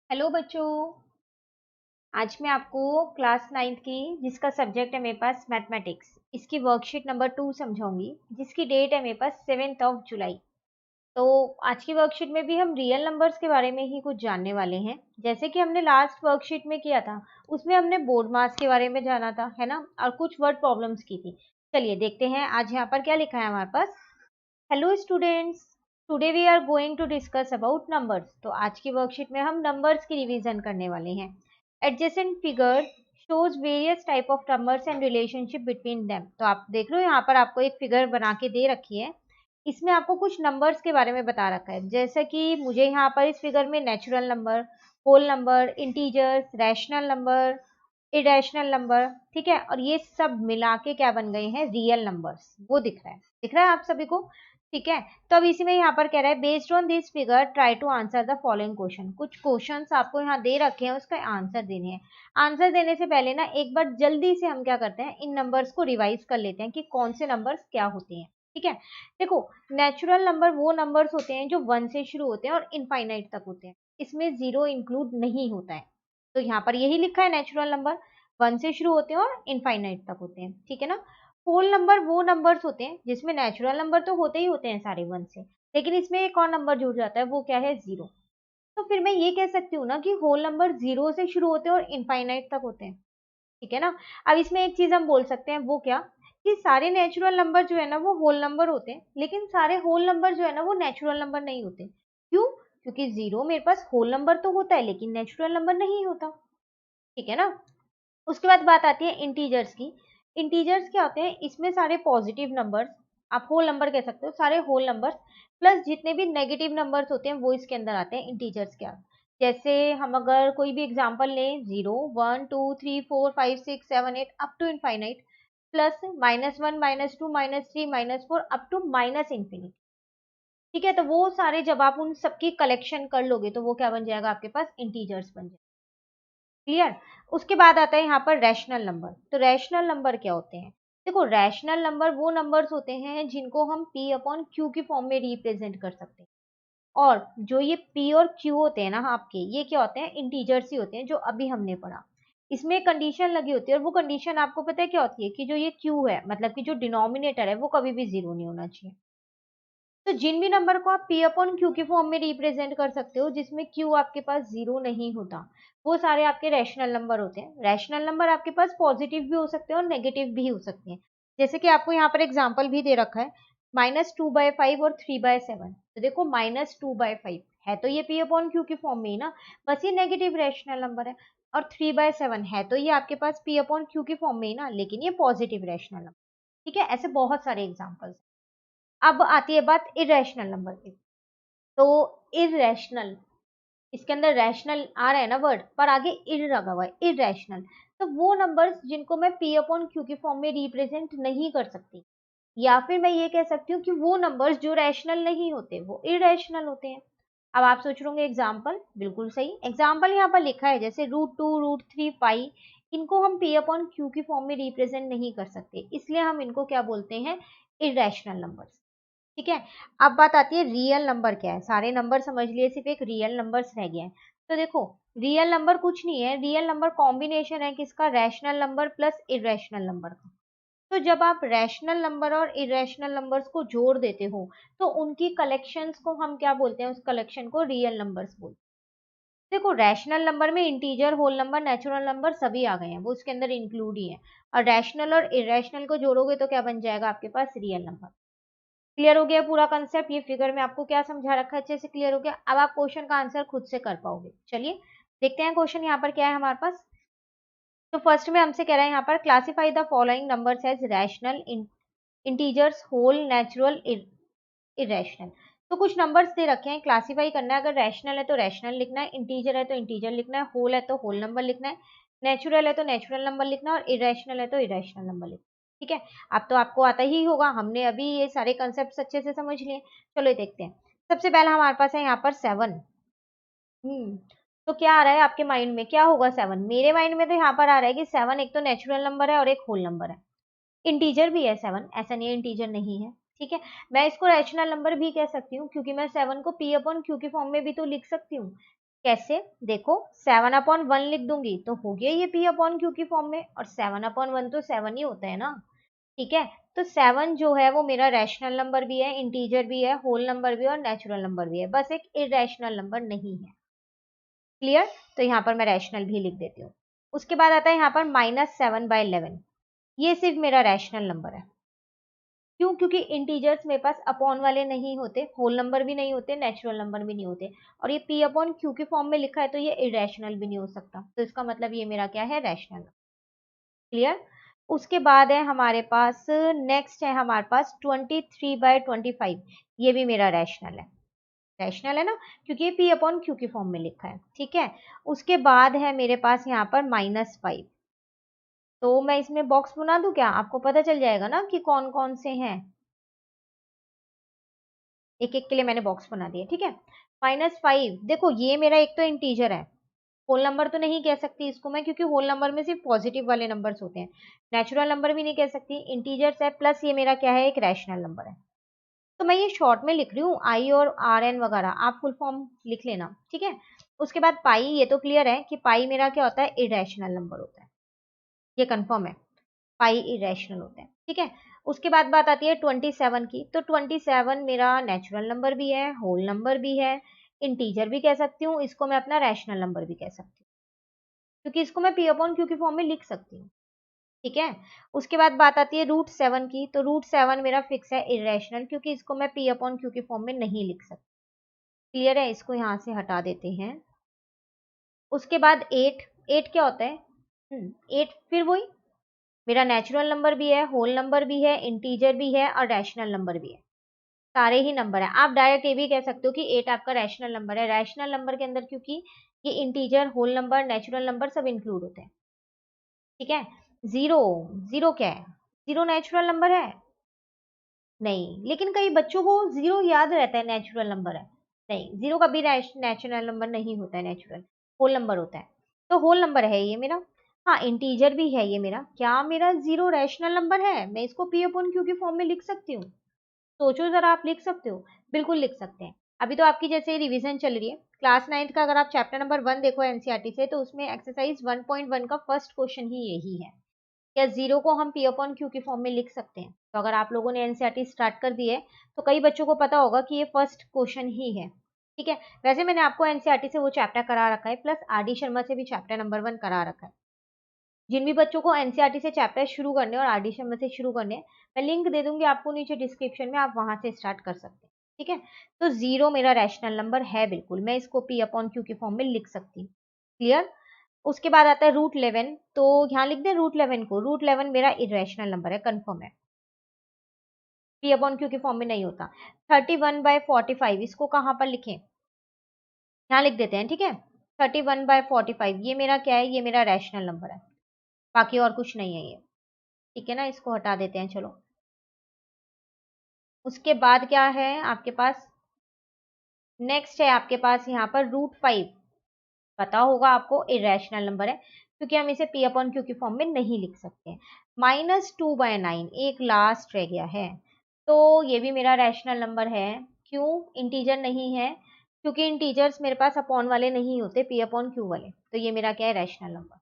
Hello बच्चों। आज मैं आपको क्लास 9th की जिसका सब्जेक्ट है मेरे पास मैथमेटिक्स, इसकी वर्कशीट नंबर 2 समझाऊंगी, जिसकी डेट है मेरे पास 7 जुलाई। तो आज की वर्कशीट में भी हम रियल नंबर्स के बारे में ही कुछ जानने वाले हैं। जैसे कि हमने लास्ट वर्कशीट में किया था, उसमें हमने बोर्ड मास के बारे में जाना था, है ना, और कुछ वर्ड प्रॉब्लम्स की थी। चलिए देखते हैं आज यहाँ पर क्या लिखा है हमारे पास। Hello students, today we are going to discuss about numbers. तो आज की वर्कशीट में हम नंबर्स की रिवीजन करने वाले हैं। Adjacent figure shows various type of numbers and relationship between them. तो आप देख लो यहाँ पर आपको एक फिगर बना के दे रखी है, इसमें आपको कुछ नंबर्स के बारे में बता रखा है। जैसे कि मुझे यहाँ पर इस फिगर में natural number, whole number, integers, rational number, irrational number, ठीक है, और ये सब मिला के क्या बन गए हैं, रियल नंबर्स, वो दिख रहा है आप सभी को। ठीक है, तो अब इसी में यहाँ पर कह रहा है based on this figure try to answer the following question. कुछ क्वेश्चंस आपको यहाँ दे रखे हैं, उसका आंसर देने हैं। आंसर देने से पहले ना एक बार जल्दी से हम क्या करते हैं, इन नंबर्स को रिवाइज कर लेते हैं कि कौन से नंबर्स क्या होते हैं। ठीक है, देखो, नेचुरल नंबर वो नंबर्स होते हैं जो 1 से शुरू होते हैं और इनफाइनाइट तक होते हैं, इसमें जीरो इंक्लूड नहीं होता है। तो यहाँ पर यही लिखा है, नेचुरल नंबर 1 से शुरू होते हैं और इनफाइनाइट तक होते हैं, ठीक है ना। होल नंबर वो नंबर्स होते हैं जिसमें नेचुरल नंबर तो होते ही होते हैं सारे 1 से, लेकिन इसमें एक और नंबर जुड़ जाता है, वो क्या है, जीरो। तो फिर मैं ये कह सकती हूँ ना कि होल नंबर जीरो से शुरू होते हैं और इनफाइनाइट तक होते हैं, ठीक है ना। अब इसमें एक चीज हम बोल सकते हैं, वो क्या, कि सारे नेचुरल नंबर जो है ना वो होल नंबर होते हैं, लेकिन सारे होल नंबर जो है ना वो नेचुरल नंबर नहीं होते। क्यों? क्योंकि जीरो मेरे पास होल नंबर तो होता है लेकिन नेचुरल नंबर नहीं होता, ठीक है ना। उसके बाद बात आती है इंटीजर्स की। इंटीजर्स क्या होते हैं, इसमें सारे पॉजिटिव नंबर्स, आप होल नंबर कह सकते हो, सारे होल नंबर्स प्लस जितने भी नेगेटिव नंबर्स होते हैं वो इसके अंदर आते हैं इंटीजर्स के अंदर। जैसे हम अगर कोई भी एग्जांपल लें, 0 1 2 3 4 5 6 7 8 up to infinite, plus -1 -2 -3 -4 up to minus infinity, ठीक है, तो वो सारे जब आप उन सबकी कलेक्शन कर लोगे तो वो क्या बन जाएगा, आपके पास इंटीजर्स बन जाएगा। क्लियर। उसके बाद आता है यहाँ पर रैशनल नंबर। तो रैशनल नंबर क्या होते हैं, देखो, रैशनल नंबर वो नंबर्स होते हैं जिनको हम p अपॉन q की फॉर्म में रिप्रेजेंट कर सकते हैं। और जो ये p और q होते हैं ना आपके, ये क्या होते हैं, इंटीजर्स ही होते हैं, जो अभी हमने पढ़ा। इसमें कंडीशन लगी होती है, और वो कंडीशन आपको पता है क्या होती है, कि जो ये q है, मतलब कि जो डिनोमिनेटर है वो कभी भी जीरो नहीं होना चाहिए। तो जिन भी नंबर को आप p अपॉन q की फॉर्म में रिप्रेजेंट कर सकते हो, जिसमें q आपके पास जीरो नहीं होता, वो सारे आपके रैशनल नंबर होते हैं। रैशनल नंबर आपके पास पॉजिटिव भी हो सकते हैं और नेगेटिव भी हो सकते हैं। जैसे कि आपको यहाँ पर एग्जाम्पल भी दे रखा है, -2/5 और 3/7। तो देखो, -2/5 है तो ये p अपॉन q की फॉर्म में ही ना, बस ये नेगेटिव रैशनल नंबर है। और 3/7 है तो ये आपके पास p अपॉन q की फॉर्म में ही ना, लेकिन ये पॉजिटिव रैशनल नंबर, ठीक है। ऐसे बहुत सारे एग्जाम्पल्स। अब आती है बात इरेशनल नंबर की। तो इरेशनल, इसके अंदर रैशनल आ रहा है ना वर्ड, पर आगे इर लगा हुआ है, इरेशनल। तो वो नंबर्स जिनको मैं p अपॉन q की फॉर्म में रिप्रेजेंट नहीं कर सकती, या फिर मैं ये कह सकती हूँ कि वो नंबर्स जो रैशनल नहीं होते वो इरेशनल होते हैं। अब आप सोच रहे होंगे एग्जाम्पल, बिल्कुल सही एग्जाम्पल यहाँ पर लिखा है, जैसे √2 √3 पाई, इनको हम p अपॉन q की फॉर्म में रिप्रेजेंट नहीं कर सकते, इसलिए हम इनको क्या बोलते हैं, इरेशनल नंबर्स, ठीक है। अब बात आती है रियल नंबर क्या है। सारे नंबर समझ लिए, सिर्फ एक रियल नंबर्स रह गए हैं। तो देखो, रियल नंबर कुछ नहीं है, रियल नंबर कॉम्बिनेशन है किसका, rational number plus irrational number का। तो जब आप रैशनल नंबर और इरेशनल नंबर्स को जोड़ देते हो तो उनकी कलेक्शंस को हम क्या बोलते हैं, उस कलेक्शन को रियल नंबर्स बोलते हैं। देखो, रैशनल नंबर में integer, whole number, natural number सभी आ गए हैं, वो उसके अंदर इंक्लूड ही है। और रैशनल और इरेशनल को जोड़ोगे तो क्या बन जाएगा, आपके पास रियल नंबर। क्लियर हो गया पूरा कंसेप्ट, ये फिगर में आपको क्या समझा रखा है, अच्छे से क्लियर हो गया। अब आप क्वेश्चन का आंसर खुद से कर पाओगे। चलिए देखते हैं क्वेश्चन यहाँ पर क्या है हमारे पास। तो फर्स्ट में हमसे कह रहा है यहाँ पर, classify the following numbers as rational, integers, whole, natural, irrational. तो कुछ नंबर्स दे रखे हैं, क्लासिफाई करना है। अगर रैशनल है तो रैशनल लिखना है, इंटीजर है तो इंटीजर लिखना है, होल है तो होल नंबर लिखना है, नेचुरल है तो नेचुरल नंबर लिखना है, और इरेशनल है तो इरेशनल नंबर लिखना है, ठीक है। अब तो आपको आता ही होगा, हमने अभी ये सारे कंसेप्ट अच्छे से समझ लिए। चलो ये देखते हैं। सबसे पहला हमारे पास है यहाँ पर 7। तो क्या आ रहा है आपके माइंड में, क्या होगा 7? मेरे माइंड में तो यहाँ पर आ रहा है कि 7 एक तो नेचुरल नंबर है और एक होल नंबर है। इंटीजर भी है 7, ऐसा नहीं है इंटीजर नहीं है, ठीक है। मैं इसको रैशनल नंबर भी कह सकती हूँ, क्योंकि मैं 7 को p अपॉन q की फॉर्म में भी तो लिख सकती हूँ। कैसे? देखो 7/1 लिख दूंगी तो हो गया ये P/Q की फॉर्म में, और 7/1 तो 7 ही होता है ना। ठीक है, तो 7 जो है वो मेरा रैशनल नंबर भी है, इंटीजर भी है, होल नंबर भी है और नेचुरल नंबर भी है, बस एक इरेशनल नंबर नहीं है। क्लियर? तो यहाँ पर मैं रैशनल भी लिख देती हूँ। उसके बाद आता है यहाँ पर -7/11, ये सिर्फ मेरा रैशनल नंबर है। क्यों? क्योंकि इंटीजर्स मेरे पास अपॉन वाले नहीं होते, होल नंबर भी नहीं होते, नेचुरल नंबर भी नहीं होते, और ये P/Q के फॉर्म में लिखा है तो ये इरेशनल भी नहीं हो सकता, तो इसका मतलब ये मेरा क्या है? रैशनल। क्लियर? उसके बाद है हमारे पास, नेक्स्ट है हमारे पास 23/25, ये भी मेरा रैशनल है। रैशनल है ना, क्योंकि ये P/Q की फॉर्म में लिखा है। ठीक है, उसके बाद है मेरे पास यहाँ पर -5, तो मैं इसमें बॉक्स बना दूं क्या? आपको पता चल जाएगा ना कि कौन कौन से हैं। एक एक के लिए मैंने बॉक्स बना दिया। ठीक है, -5, देखो ये मेरा एक तो इंटीजर है, होल नंबर तो नहीं कह सकती इसको मैं, क्योंकि होल नंबर में सिर्फ पॉजिटिव वाले नंबर्स होते हैं। नेचुरल नंबर भी नहीं कह सकती, इंटीजर्स है, प्लस ये मेरा क्या है? एक रैशनल नंबर है। तो मैं ये शॉर्ट में लिख रही हूँ, आई और आर एन वगैरह, आप फुल फॉर्म लिख लेना। ठीक है, उसके बाद पाई, ये तो क्लियर है कि पाई मेरा क्या होता है? इरेशनल नंबर होता है, ये कंफर्म है, पाई इरेशनल होता है। ठीक है, उसके बाद बात आती है 27 की, तो 27 मेरा नेचुरल नंबर भी है, होल नंबर भी है, इंटीजर भी कह सकती हूँ, इसको मैं अपना रैशनल नंबर भी कह सकती हूँ, क्योंकि इसको मैं P/Q की फॉर्म में लिख सकती हूँ। ठीक है, उसके बाद बात आती है √7 की, तो √7 मेरा फिक्स है इरेशनल, क्योंकि इसको मैं P/Q की फॉर्म में नहीं लिख सकती। क्लियर है? इसको यहाँ से हटा देते हैं। उसके बाद 8, 8 क्या होता है? 8 फिर वही, मेरा नेचुरल नंबर भी है, होल नंबर भी है, इंटीजर भी है और रैशनल नंबर भी है, सारे ही नंबर है। आप डायरेक्ट ये भी कह सकते हो कि 8 आपका रैशनल नंबर है। रैशनल नंबर के अंदर क्योंकि ये integer, whole number, natural number सब इंक्लूड होते हैं। ठीक है, 0, 0 क्या है? 0 नेचुरल नंबर है? नहीं, लेकिन कई बच्चों को 0 याद रहता है नेचुरल नंबर है। नहीं, 0 कभी नेचुरल नंबर नहीं होता है, नेचुरल होल नंबर होता है। तो होल नंबर है ये मेरा। हाँ, इंटीजर भी है ये मेरा। क्या मेरा 0 रैशनल नंबर है? मैं इसको P/Q की फॉर्म में लिख सकती हूँ? सोचो जरा, आप लिख सकते हो? बिल्कुल लिख सकते हैं। अभी तो आपकी जैसे रिवीजन चल रही है क्लास 9th का, अगर आप चैप्टर नंबर 1 देखो एनसीईआरटी से, तो उसमें एक्सरसाइज 1.1 का फर्स्ट क्वेश्चन ही यही है, क्या 0 को हम P/Q की फॉर्म में लिख सकते हैं? तो अगर आप लोगों ने एनसीईआरटी स्टार्ट कर दी है तो कई बच्चों को पता होगा कि ये फर्स्ट क्वेश्चन ही है। ठीक है, वैसे मैंने आपको एनसीईआरटी से वो चैप्टर करा रखा है, प्लस आर डी शर्मा से भी चैप्टर नंबर 1 करा रखा है। जिन भी बच्चों को एनसीईआरटी से चैप्टर शुरू करने और आर डी शर्मा से शुरू करने, मैं लिंक दे दूंगी आपको नीचे डिस्क्रिप्शन में, आप वहां से स्टार्ट कर सकते हैं। ठीक है, तो 0 मेरा रैशनल नंबर है, बिल्कुल मैं इसको P/Q की फॉर्म में लिख सकती हूँ। क्लियर? उसके बाद आता है √11, तो यहाँ लिख दें √11 को। √11 मेरा इरेशनल नंबर है, कंफर्म है, P/Q की फॉर्म में नहीं होता। 31/45, इसको कहाँ पर लिखें? यहाँ लिख देते हैं। ठीक है, 31/45 ये मेरा क्या है? ये मेरा रैशनल नंबर है, बाकी और कुछ नहीं है ये। ठीक है ना, इसको हटा देते हैं। चलो, उसके बाद क्या है आपके पास? नेक्स्ट है आपके पास यहाँ पर √5, पता होगा आपको इरेशनल नंबर है, क्योंकि हम इसे P/Q की फॉर्म में नहीं लिख सकते। -2/9 एक लास्ट रह गया है, तो ये भी मेरा रैशनल नंबर है। क्यों? इंटीजर नहीं है, क्योंकि इंटीजर्स मेरे पास अपॉन वाले नहीं होते, P/Q वाले, तो ये मेरा क्या है? Rational number.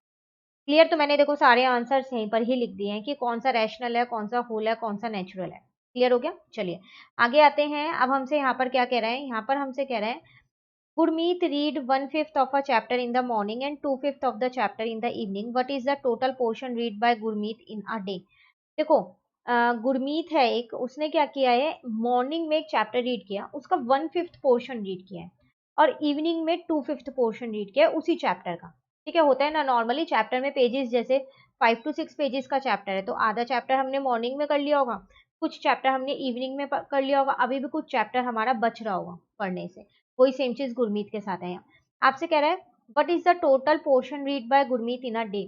क्लियर? तो मैंने देखो सारे आंसर्स यहीं पर ही लिख दिए हैं कि कौन सा रैशनल है, कौन सा होल है, कौन सा नेचुरल है। क्लियर हो गया? चलिए आगे आते हैं। अब हमसे यहाँ पर क्या कह रहे हैं? यहाँ पर हमसे कह रहे हैं Gurmeet read 1/5 of a chapter in the morning and 2/5 of the chapter in the evening. What is the total portion read by Gurmeet in a day? देखो, गुरमीत है एक, उसने क्या किया है? मॉर्निंग में एक चैप्टर रीड किया, उसका 1/5 पोर्शन रीड किया है, और इवनिंग में 2/5 पोर्शन रीड किया है उसी चैप्टर का। ठीक है, होता है ना नॉर्मली चैप्टर में पेजेस, जैसे 5 to 6 पेजेस का चैप्टर है, तो आधा चैप्टर हमने मॉर्निंग में कर लिया होगा, कुछ चैप्टर हमने इवनिंग में कर लिया होगा, अभी भी कुछ चैप्टर हमारा बच रहा होगा पढ़ने से। वही सेम चीज गुरमीत के साथ है यहाँ। आपसे कह रहा है what is the total portion read by Gurmeet in a day?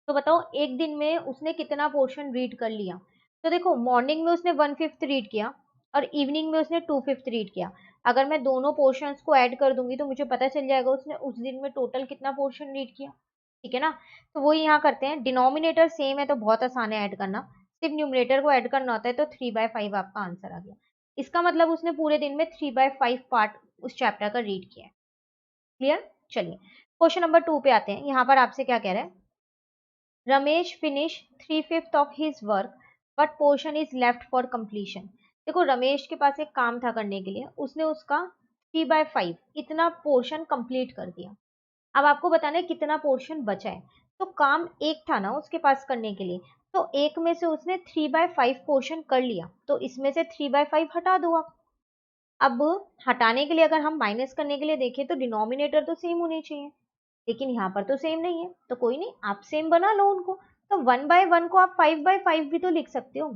तो बताओ एक दिन में उसने कितना पोर्शन रीड कर लिया? तो देखो, मॉर्निंग में उसने 1/5 रीड किया और इवनिंग में उसने 2/5 रीड किया। अगर मैं दोनों पोर्शंस को ऐड कर दूंगी तो मुझे पता चल जाएगा उसने उस दिन में टोटल कितना पोर्शन रीड किया। ठीक है ना, तो वही यहाँ करते हैं। डिनोमिनेटर सेम है तो बहुत आसान है ऐड करना, सिर्फ न्यूमरेटर को ऐड करना होता है, तो 3/5 आपका आंसर आ गया। इसका मतलब उसने पूरे दिन में 3/5 पार्ट उस चैप्टर का रीड किया है। क्लियर? चलिए क्वेश्चन नंबर 2 पे आते हैं। यहाँ पर आपसे क्या कह रहा है, Ramesh finish 3/5 of his work but portion is left for completion. देखो रमेश के पास एक काम था करने के लिए, उसने उसका 3/5 इतना पोर्शन कंप्लीट कर दिया। अब आपको बताना है कितना पोर्शन बचा है। तो काम एक था ना उसके पास करने के लिए, तो एक में से उसने 3/5 पोर्शन कर लिया, तो इसमें से 3/5 हटा दो आप। अब हटाने के लिए अगर हम माइनस करने के लिए देखें तो डिनोमिनेटर तो सेम होने चाहिए, लेकिन यहाँ पर तो सेम नहीं है, तो कोई नहीं, आप सेम बना लो उनको। तो 1/1 को आप 5/5 भी तो लिख सकते हो।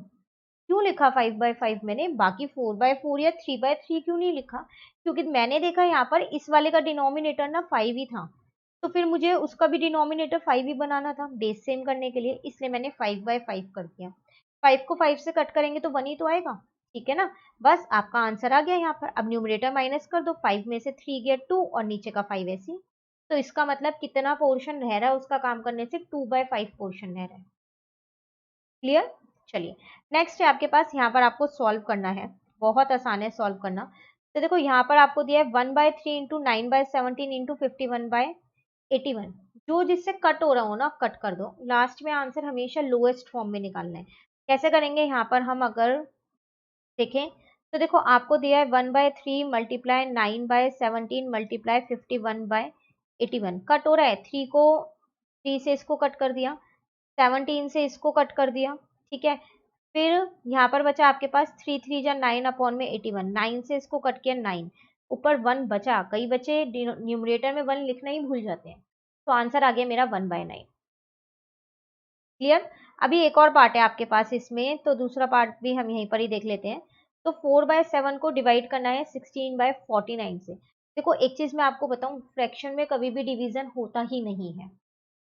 क्यों लिखा 5/5 मैंने, बाकी 4/4 या 3/3 क्यों नहीं लिखा? क्योंकि मैंने देखा यहाँ पर इस वाले का डिनोमिनेटर ना 5 ही था, तो फिर मुझे उसका भी डिनोमिनेटर 5 ही बनाना था बेस सेम करने के लिए, इसलिए मैंने 5/5 कर दिया। 5 को 5 से कट करेंगे तो 1 ही तो आएगा, ठीक है ना। बस आपका आंसर आ गया यहाँ पर। अब न्यूमरेटर माइनस कर दो, 5 में से 3 गया 2 और नीचे का 5 ऐसी। तो इसका मतलब कितना पोर्शन रह रहा है उसका काम करने से, 2/5 पोर्शन रह रहा है। क्लियर? चलिए नेक्स्ट है आपके पास, यहाँ पर आपको सॉल्व करना है, बहुत आसान है सॉल्व करना। तो देखो यहाँ पर आपको दिया है 1/3 इंटू 9/17 इंटू 51/81। जो जिससे कट हो रहा हो ना कट कर दो, लास्ट में आंसर हमेशा लोएस्ट फॉर्म में निकालना है। कैसे करेंगे यहाँ पर हम अगर देखें, तो देखो आपको दिया है 1/3 मल्टीप्लाई 9/17 मल्टीप्लाई 51/81। कट हो रहा है, 3 को 3 से इसको कट कर दिया, 17 से इसको कट कर दिया, ठीक है। फिर यहाँ पर बचा आपके पास 3 3 जा 9 अपॉन में 81, 9 से इसको कट किया 9, ऊपर 1 बचा, कई बच्चे न्यूमरेटर में 1 लिखना ही भूल जाते हैं, तो आंसर आ गया मेरा 1/9। क्लियर? अभी एक और पार्ट है आपके पास इसमें, तो दूसरा पार्ट भी हम यहीं पर ही देख लेते हैं। तो 4/7 को डिवाइड करना है 16/49 से। देखो एक चीज मैं आपको बताऊं, फ्रैक्शन में कभी भी डिवीजन होता ही नहीं है।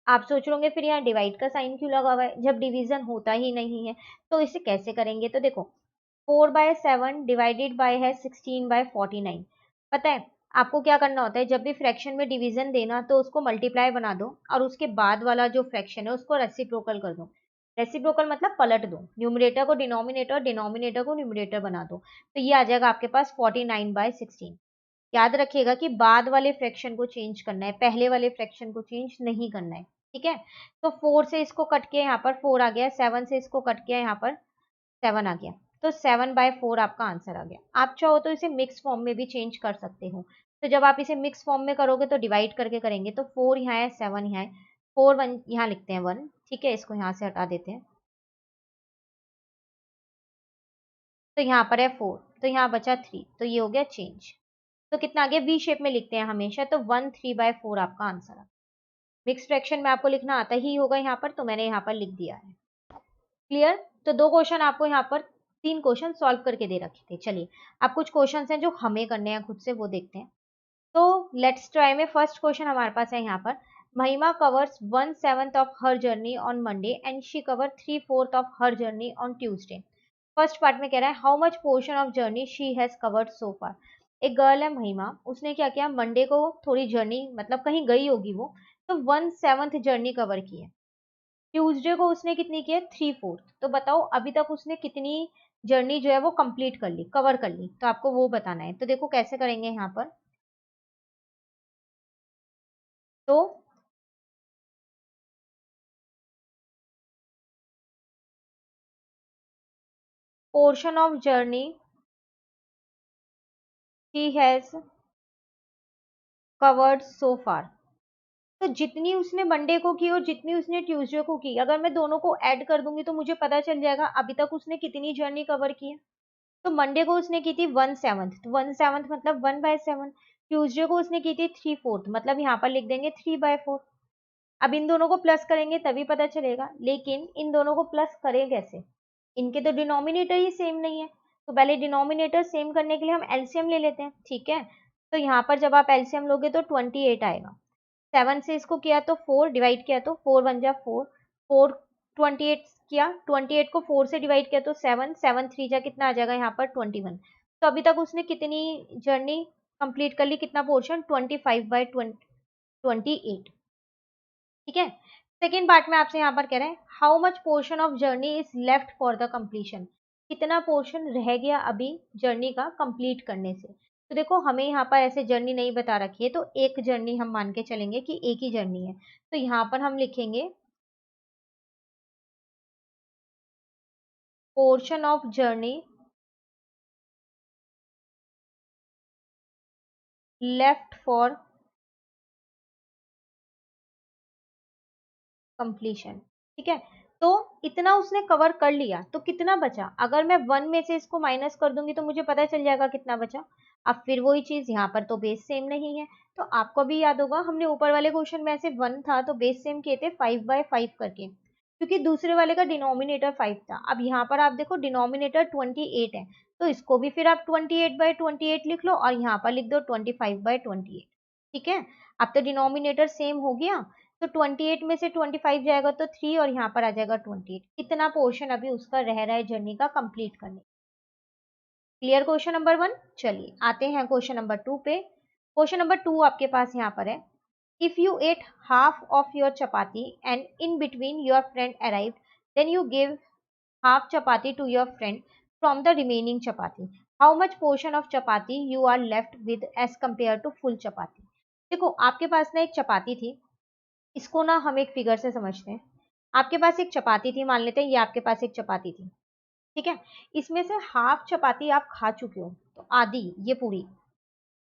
आप सोच रहे फिर यहाँ डिवाइड का साइन क्यों लगा हुआ है, जब डिवीजन होता ही नहीं है। तो इसे कैसे करेंगे, तो देखो 4/7 डिवाइडेड बाय है 16/49। पता है आपको क्या करना होता है, जब भी फ्रैक्शन में डिवीजन देना तो उसको मल्टीप्लाई बना दो और उसके बाद वाला जो फ्रैक्शन है उसको रेसिप्रोकल कर दो। रेसिप्रोकल मतलब पलट दो, न्यूमरेटर को डिनोमिनेटर, डिनोमिनेटर को न्यूमरेटर बना दो, तो ये आ जाएगा आपके पास 49/16। याद रखिएगा कि बाद वाले फ्रैक्शन को चेंज करना है, पहले वाले फ्रैक्शन को चेंज नहीं करना है, ठीक है। तो 4 से इसको कट किया, यहाँ पर 4 आ गया, 7 से इसको कट किया, यहाँ पर 7 आ गया, तो 7/4 आपका आंसर आ गया। आप चाहो तो इसे मिक्स फॉर्म में भी चेंज कर सकते हो। तो जब आप इसे मिक्स फॉर्म में करोगे तो डिवाइड करके करेंगे, तो 4 यहाँ है, 7 यहाँ है, 4 1 यहाँ लिखते हैं 1, ठीक है, इसको यहाँ से हटा देते हैं, तो यहाँ पर है 4, तो यहाँ बचा 3, तो ये हो गया चेंज। तो कितना आ गया, वी शेप में लिखते हैं हमेशा, तो 1 3/4 आपका आंसर आ। मिक्स फ्रैक्शन में आपको लिखना आता ही होगा यहाँ पर, तो मैंने यहाँ पर लिख दिया है। क्लियर? तो 2 क्वेश्चन आपको यहाँ पर, 3 क्वेश्चन सॉल्व करके दे रखे थे। चलिए अब कुछ क्वेश्चन हैं जो हमें करने हैं खुद से, वो देखते हैं। तो लेट्स ट्राई में फर्स्ट क्वेश्चन हमारे पास है यहाँ पर, Mahima covers 1/7 of her journey on Monday and she cover 3/4 of her journey on Tuesday. First part में कह रहा है how much portion of journey she has covered so far. एक गर्ल है महिमा, उसने क्या किया, मंडे को थोड़ी जर्नी मतलब कहीं गई होगी वो, तो 1/7 जर्नी कवर की है। ट्यूसडे को उसने कितनी की है, 3/4। तो बताओ अभी तक उसने कितनी जर्नी जो है वो कंप्लीट कर ली, कवर कर ली, तो आपको वो बताना है। तो देखो कैसे करेंगे यहाँ पर, तो portion of journey she has covered so far, तो जितनी उसने मंडे को की और जितनी उसने ट्यूसडे को की, अगर मैं दोनों को ऐड कर दूंगी तो मुझे पता चल जाएगा अभी तक उसने कितनी जर्नी कवर की है। तो मंडे को उसने की थी 1/7, तो 1/7 मतलब 1/7। ट्यूसडे को उसने की थी 3/4, मतलब यहाँ पर लिख देंगे 3/4। अब इन दोनों को प्लस करेंगे तभी पता चलेगा, लेकिन इन दोनों को प्लस करें कैसे, इनके तो डिनोमिनेटर ही सेम नहीं है। तो पहले डिनोमिनेटर सेम करने के लिए हम एलसीएम ले लेते हैं, ठीक है। तो यहाँ पर जब आप एलसीएम लोगे तो 28 आएगा। 7 से इसको किया तो 4 डिवाइड किया तो 4 1 जा 4, 4 28 किया, 28 को 4 से डिवाइड किया तो 7, 7 3 जा कितना आ जाएगा यहाँ पर 21। तो अभी तक उसने कितनी जर्नी कंप्लीट कर ली, कितना पोर्शन, 25/28, ठीक है। सेकेंड पार्ट में आपसे यहाँ पर कह रहे हैं how much portion of journey is left for the completion, कितना पोर्शन रह गया अभी जर्नी का कंप्लीट करने से। तो देखो हमें यहाँ पर ऐसे जर्नी नहीं बता रखी है, तो एक जर्नी हम मान के चलेंगे कि एक ही जर्नी है। तो यहाँ पर हम लिखेंगे portion of journey left for completion. ठीक है, तो इतना उसने कवर कर लिया, तो कितना बचा? अगर मैं 1 में से इसको माइनस कर दूंगी तो मुझे पता चल जाएगा कितना बचा। अब फिर वही चीज, यहाँ पर तो बेस सेम नहीं है, तो आपको भी याद होगा हमने ऊपर वाले क्वेश्चन में ऐसे 1 था तो बेस सेम किए थे 5/5 करके, क्योंकि दूसरे वाले का डिनोमिनेटर 5 था। अब यहाँ पर आप देखो डिनोमिनेटर 28 है, तो इसको भी फिर आप 28/28 लिख लो और यहाँ पर लिख दो 25/28। ठीक है, अब तो डिनोमिनेटर सेम हो गया, तो 28 में से 25 जाएगा तो 3 और यहाँ पर आ जाएगा 28। इतना पोर्शन अभी उसका रह रहा है जर्नी का कंप्लीट करने। Clear question number 1। चलिए आते हैं क्वेश्चन नंबर 2 पे। क्वेश्चन नंबर 2 आपके पास यहाँ पर है, if you ate half of your chapati and in between your friend arrived, then you give half chapati to your friend from the remaining chapati, how much portion of chapati you are left with as compare to full chapati. देखो आपके पास ना एक चपाती थी, इसको ना हम एक figure से समझते हैं। आपके पास एक चपाती थी, मान लेते हैं ये आपके पास एक चपाती थी। ठीक है, इसमें से हाफ चपाती आप खा चुके हो, तो आधी ये पूरी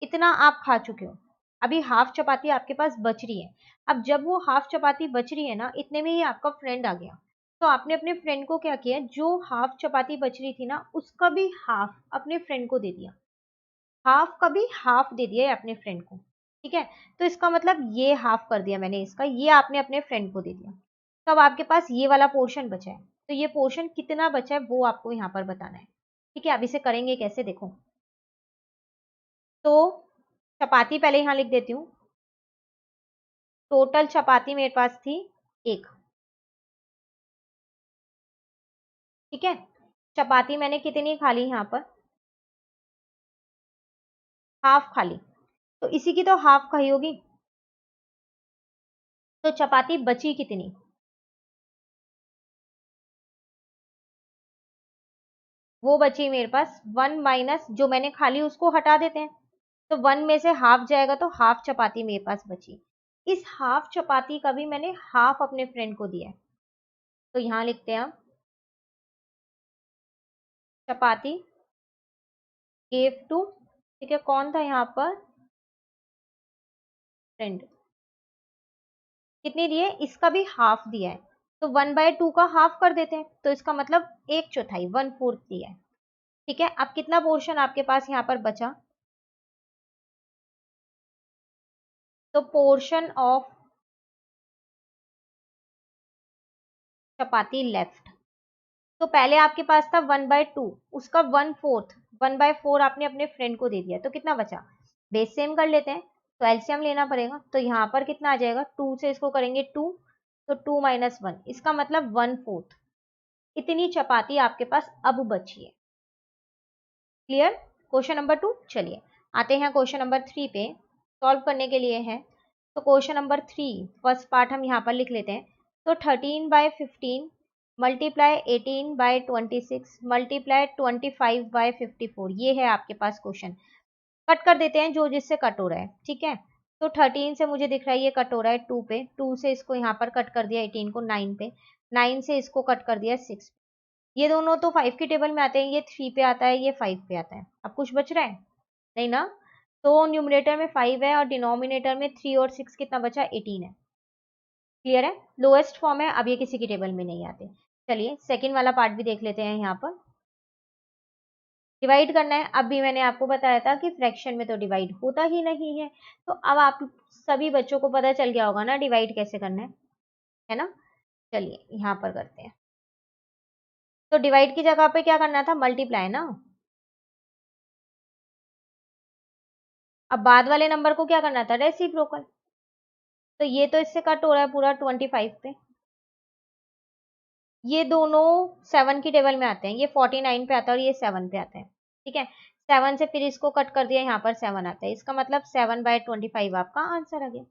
इतना आप खा चुके हो। अभी हाफ चपाती आपके पास बच रही है। अब जब वो हाफ चपाती बच रही है ना, इतने में ही आपका फ्रेंड आ गया, तो आपने अपने फ्रेंड को क्या किया, जो हाफ चपाती बच रही थी ना उसका भी हाफ अपने फ्रेंड को दे दिया, हाफ का भी हाफ दे दिया है अपने फ्रेंड को। ठीक है, तो इसका मतलब ये हाफ कर दिया मैंने इसका, ये आपने अपने फ्रेंड को दे दिया। तो अब आपके पास ये वाला पोर्शन बचा है, तो ये पोर्शन कितना बचा है वो आपको यहाँ पर बताना है। ठीक है, अब इसे करेंगे कैसे, देखो। तो चपाती पहले यहाँ लिख देती हूँ, टोटल चपाती मेरे पास थी 1। ठीक है, चपाती मैंने कितनी खा ली, यहाँ पर हाफ खा ली, तो इसी की तो हाफ खाई होगी। तो चपाती बची कितनी, वो बची मेरे पास 1 माइनस जो मैंने खा ली उसको हटा देते हैं, तो 1 में से हाफ जाएगा तो हाफ चपाती मेरे पास बची। इस हाफ चपाती का भी मैंने हाफ अपने फ्रेंड को दिया है, तो यहां लिखते हैं हम चपाती गेव टू, ठीक है, कौन था यहाँ पर, फ्रेंड। कितनी दिए, इसका भी हाफ दिया है, तो 1/2 का हाफ कर देते हैं, तो इसका मतलब 1/4 1/4 दिया है। ठीक है, अब कितना पोर्शन आपके पास यहाँ पर बचा, तो पोर्शन ऑफ चपाती लेफ्ट, तो पहले आपके पास था 1/2, उसका 1/4, 1/4 आपने अपने फ्रेंड को दे दिया, तो कितना बचा, बेस सेम कर लेते हैं, तो एलसीएम लेना पड़ेगा, तो यहाँ पर कितना आ जाएगा, 2 से इसको करेंगे 2, तो 2 - 1, इसका मतलब 1/4। इतनी चपाती आपके पास अब बची है। Clear question number 2। चलिए आते हैं क्वेश्चन नंबर 3 पे, सॉल्व करने के लिए है। तो क्वेश्चन नंबर 3 फर्स्ट पार्ट हम यहाँ पर लिख लेते हैं। तो 13/15 मल्टीप्लाई 18/26 मल्टीप्लाई 25/54, ये है आपके पास क्वेश्चन। कट कर देते हैं जो जिससे कट हो रहा है। ठीक है, तो 13 से मुझे दिख रहा है ये कट हो रहा है 2 पे, 2 से इसको यहाँ पर कट कर दिया 18 को 9 पे, 9 से इसको कट कर दिया 6। ये दोनों तो 5 की टेबल में आते हैं, ये 3 पे आता है, ये 5 पे आता है। अब कुछ बच रहा है नहीं ना, तो न्यूमरेटर में 5 है और डिनोमिनेटर में 3 और 6 कितना बचा, 18 है। क्लियर है, लोएस्ट फॉर्म है, अब ये किसी की टेबल में नहीं आते। चलिए सेकंड वाला पार्ट भी देख लेते हैं। यहाँ पर डिवाइड करना है, अब भी मैंने आपको बताया था कि फ्रैक्शन में तो डिवाइड होता ही नहीं है, तो अब आप सभी बच्चों को पता चल गया होगा ना डिवाइड कैसे करना है ना। चलिए यहाँ पर करते हैं, तो डिवाइड की जगह पे क्या करना था, मल्टीप्लाई ना। अब बाद वाले नंबर को क्या करना था, रेसिप्रोकल, तो ये तो इससे कट हो रहा है पूरा 25 पे, ये दोनों 7 की टेबल में आते हैं, ये 49 पे आता है और ये 7 पे आता है। ठीक है, 7 से फिर इसको कट कर दिया, यहाँ पर 7 आता है, इसका मतलब 7/25 आपका आंसर आ गया।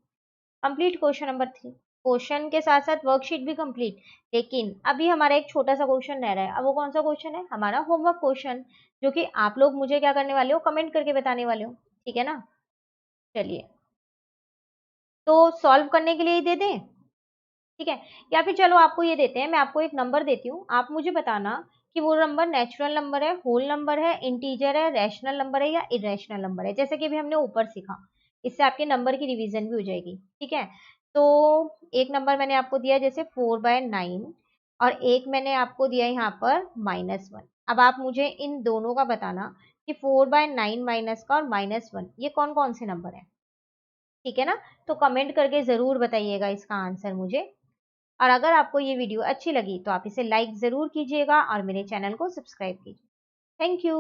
Complete question number 3। क्वेश्चन के साथ साथ वर्कशीट भी कंप्लीट। लेकिन अभी हमारा एक छोटा सा क्वेश्चन रह रहा है। अब वो कौन सा क्वेश्चन है? हमारा होमवर्क क्वेश्चन, जो कि आप लोग मुझे क्या करने वाले हो? कमेंट करके बताने वाले हो, ठीक है ना? चलिए, तो सॉल्व करने के लिए ही दे दें, ठीक है? या फिर चलो आपको ये देते हैं, मैं आपको एक नंबर देती हूँ, आप मुझे बताना कि वो नंबर नेचुरल नंबर है, होल नंबर है, इंटीजर है, रैशनल नंबर है या इरेशनल नंबर है, जैसे कि अभी हमने ऊपर सीखा। इससे आपके नंबर की रिवीजन भी हो जाएगी, ठीक है? तो एक नंबर मैंने आपको दिया जैसे 4/9, और एक मैंने आपको दिया यहाँ पर -1। अब आप मुझे इन दोनों का बताना कि 4/9 माइनस का और -1 ये कौन कौन से नंबर है, ठीक है ना? तो कमेंट करके जरूर बताइएगा इसका आंसर मुझे। और अगर आपको ये वीडियो अच्छी लगी तो आप इसे लाइक ज़रूर कीजिएगा और मेरे चैनल को सब्सक्राइब कीजिए। Thank you.